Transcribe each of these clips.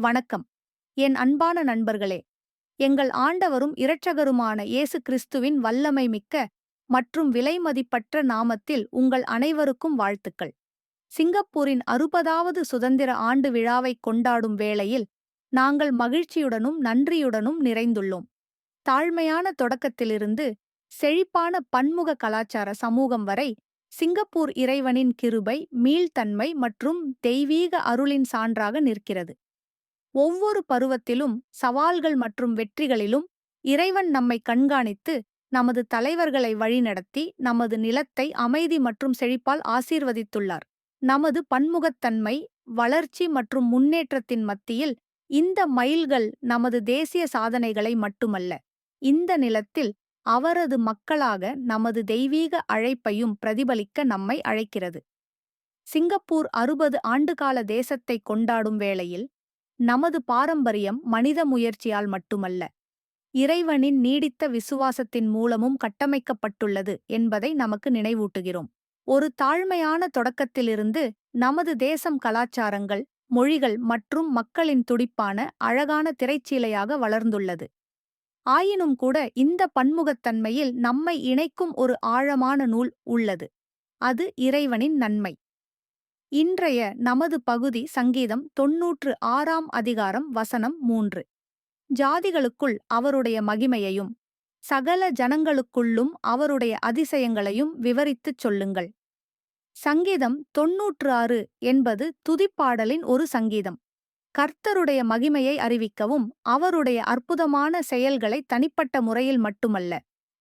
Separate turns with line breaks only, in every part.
வணக்கம். என் அன்பான நண்பர்களே, எங்கள் ஆண்டவரும் இரட்சகருமான இயேசு கிறிஸ்துவின் வல்லமை மிக்க மற்றும் விலைமதிப்பற்ற நாமத்தில் உங்கள் அனைவருக்கும் வாழ்த்துக்கள். சிங்கப்பூரின் 60வது சுதந்திர ஆண்டு விழாவைக் கொண்டாடும் வேளையில் நாங்கள் மகிழ்ச்சியுடனும் நன்றியுடனும் நிறைந்துள்ளோம். தாழ்மையான தொடக்கத்திலிருந்து செழிப்பான பன்முக கலாச்சார சமூகம் வரை சிங்கப்பூர் இறைவனின் கிருபை, மீள்தன்மை மற்றும் தெய்வீக அருளின் சான்றாக நிற்கிறது. ஒவ்வொரு பருவத்திலும் சவால்கள் மற்றும் வெற்றிகளிலும் இறைவன் நம்மை கண்காணித்து நமது தலைவர்களை வழிநடத்தி நமது நிலத்தை அமைதி மற்றும் செழிப்பால் ஆசீர்வதித்துள்ளார். நமது பன்முகத்தன்மை, வளர்ச்சி மற்றும் முன்னேற்றத்தின் மத்தியில் இந்த மைல்கள் நமது தேசிய சாதனைகளை மட்டுமல்ல, இந்த நிலத்தில் அவரது மக்களாக நமது தெய்வீக அழைப்பையும் பிரதிபலிக்க நம்மை அழைக்கிறது. சிங்கப்பூர் 60 ஆண்டுகால தேசத்தை கொண்டாடும் வேளையில் நமது பாரம்பரியம் மனித முயற்சியால் மட்டுமல்ல, இறைவனின் நீடித்த விசுவாசத்தின் மூலமும் கட்டமைக்கப்பட்டுள்ளது என்பதை நமக்கு நினைவூட்டுகிறோம். ஒரு தாழ்மையான தொடக்கத்திலிருந்து நமது தேசம் கலாச்சாரங்கள், மொழிகள் மற்றும் மக்களின் துடிப்பான அழகான திரைச்சீலையாக வளர்ந்துள்ளது. ஆயினும் கூட இந்த பன்முகத்தன்மையில் நம்மை இணைக்கும் ஒரு ஆழமான நூல் உள்ளது. அது இறைவனின் நன்மை. இன்றைய நமது பகுதி சங்கீதம் 96ஆம் அதிகாரம் வசனம் 3. ஜாதிகளுக்குள் அவருடைய மகிமையையும் சகல ஜனங்களுக்குள்ளும் அவருடைய அதிசயங்களையும் விவரித்துச் சொல்லுங்கள். சங்கீதம் 96 என்பது துதிப்பாடலின் ஒரு சங்கீதம். கர்த்தருடைய மகிமையை அறிவிக்கவும் அவருடைய அற்புதமான செயல்களை தனிப்பட்ட முறையில் மட்டுமல்ல,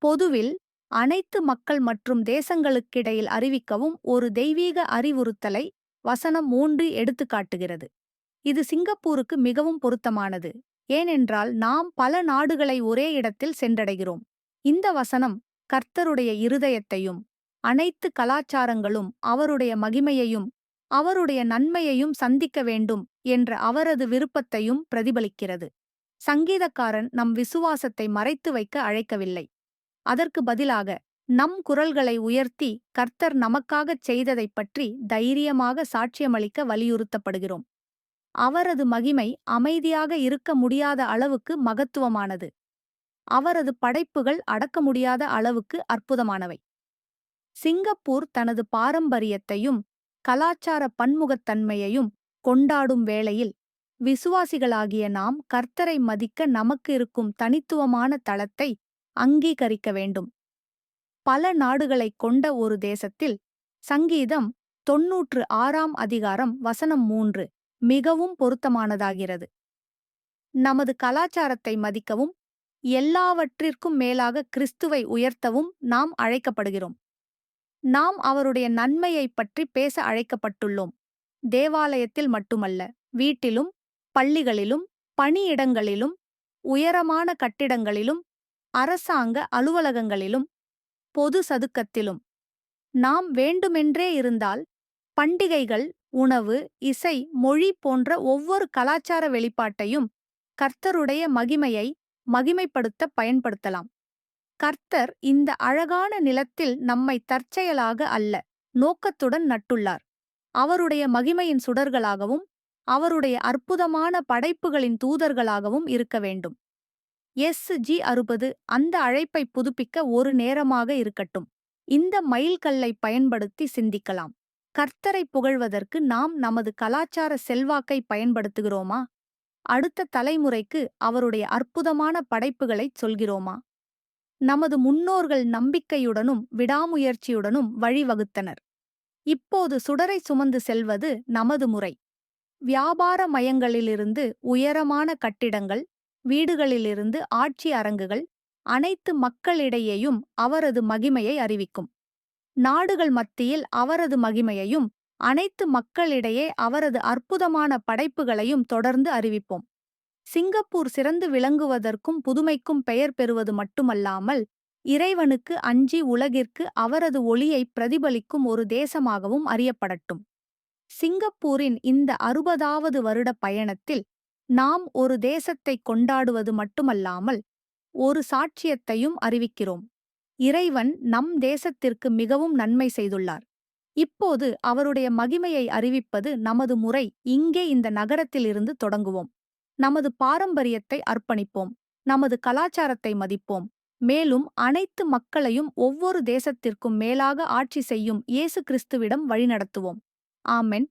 பொதுவில் அனைத்து மக்கள் மற்றும் தேசங்களுக்கிடையில் அறிவிக்கவும் ஒரு தெய்வீக அறிவுறுத்தலை வசனம் 3 எடுத்துக்காட்டுகிறது. இது சிங்கப்பூருக்கு மிகவும் பொருத்தமானது, ஏனென்றால் நாம் பல நாடுகளை ஒரே இடத்தில் சென்றடைகிறோம். இந்த வசனம் கர்த்தருடைய இருதயத்தையும் அனைத்து கலாச்சாரங்களும் அவருடைய மகிமையையும் அவருடைய நன்மையையும் சந்திக்க வேண்டும் என்ற அவரது விருப்பத்தையும் பிரதிபலிக்கிறது. சங்கீதக்காரன் நம் விசுவாசத்தை மறைத்து வைக்க அழைக்கவில்லை. அதற்கு பதிலாக நம் குரல்களை உயர்த்தி கர்த்தர் நமக்காகச் செய்ததைப் பற்றி தைரியமாக சாட்சியமளிக்க வலியுறுத்தப்படுகிறோம். அவரது மகிமை அமைதியாக இருக்க முடியாத அளவுக்கு மகத்துவமானது. அவரது படைப்புகள் அடக்க முடியாத அளவுக்கு அற்புதமானவை. சிங்கப்பூர் தனது பாரம்பரியத்தையும் கலாச்சார பன்முகத்தன்மையையும் கொண்டாடும் வேளையில் விசுவாசிகளாகிய நாம் கர்த்தரை மதிக்க நமக்கு இருக்கும் தனித்துவமான தளத்தை அங்கீகரிக்க வேண்டும். பல நாடுகளைக் கொண்ட ஒரு தேசத்தில் சங்கீதம் 96ஆம் அதிகாரம் வசனம் 3 மிகவும் பொருத்தமானதாகிறது. நமது கலாச்சாரத்தை மதிக்கவும் எல்லாவற்றிற்கும் மேலாக கிறிஸ்துவை உயர்த்தவும் நாம் அழைக்கப்படுகிறோம். நாம் அவருடைய நன்மையைப் பற்றி பேச அழைக்கப்பட்டுள்ளோம். தேவாலயத்தில் மட்டுமல்ல, வீட்டிலும், பள்ளிகளிலும், பணியிடங்களிலும், உயரமான கட்டிடங்களிலும், அரசாங்க அலுவலகங்களிலும், பொது சதுக்கத்திலும். நாம் வேண்டுமென்றே இருந்தால் பண்டிகைகள், உணவு, இசை, மொழி போன்ற ஒவ்வொரு கலாச்சார வெளிப்பாட்டையும் கர்த்தருடைய மகிமையை மகிமைப்படுத்த பயன்படுத்தலாம். கர்த்தர் இந்த அழகான நிலத்தில் நம்மை தற்செயலாக அல்ல, நோக்கத்துடன் நட்டுள்ளார். அவருடைய மகிமையின் சுடர்களாகவும் அவருடைய அற்புதமான படைப்புகளின் தூதர்களாகவும் இருக்க வேண்டும். SG60 அந்த அழைப்பை புதுப்பிக்க ஒரு நேரமாக இருக்கட்டும். இந்த மைல்கல்லை பயன்படுத்தி சிந்திக்கலாம். கர்த்தரை புகழ்வதற்கு நாம் நமது கலாச்சார செல்வாக்கை பயன்படுத்துகிறோமா? அடுத்த தலைமுறைக்கு அவருடைய அற்புதமான படைப்புகளைச் சொல்கிறோமா? நமது முன்னோர்கள் நம்பிக்கையுடனும் விடாமுயற்சியுடனும் வழிவகுத்தனர். இப்போது சுடரை சுமந்து செல்வது நமது முறை. வியாபார மையங்களிலிருந்து உயரமான கட்டிடங்கள், வீடுகளிலிருந்து ஆட்சி அரங்குகள், அனைத்து மக்களிடையேயும் அவரது மகிமையை அறிவிக்கும். நாடுகள் மத்தியில் அவரது மகிமையையும் அனைத்து மக்களிடையே அவரது அற்புதமான படைப்புகளையும் தொடர்ந்து அறிவிப்போம். சிங்கப்பூர் சிறந்து விளங்குவதற்கும் புதுமைக்கும் பெயர் பெறுவது மட்டுமல்லாமல், இறைவனுக்கு அஞ்சி உலகிற்கு அவரது ஒளியை பிரதிபலிக்கும் ஒரு தேசமாகவும் அறியப்படட்டும். சிங்கப்பூரின் இந்த 60வது வருட பயணத்தில் நாம் ஒரு தேசத்தை கொண்டாடுவது மட்டுமல்லாமல் ஒரு சாட்சியத்தையும் அறிவிக்கிறோம். இறைவன் நம் தேசத்திற்கு மிகவும் நன்மை செய்துள்ளார். இப்போது அவருடைய மகிமையை அறிவிப்பது நமது முறை. இங்கே இந்த நகரத்திலிருந்து தொடங்குவோம். நமது பாரம்பரியத்தை அர்ப்பணிப்போம், நமது கலாச்சாரத்தை மதிப்போம், மேலும் அனைத்து மக்களையும் ஒவ்வொரு தேசத்திற்கும் மேலாக ஆட்சி செய்யும் இயேசு கிறிஸ்துவிடம் வழிநடத்துவோம். ஆமென்.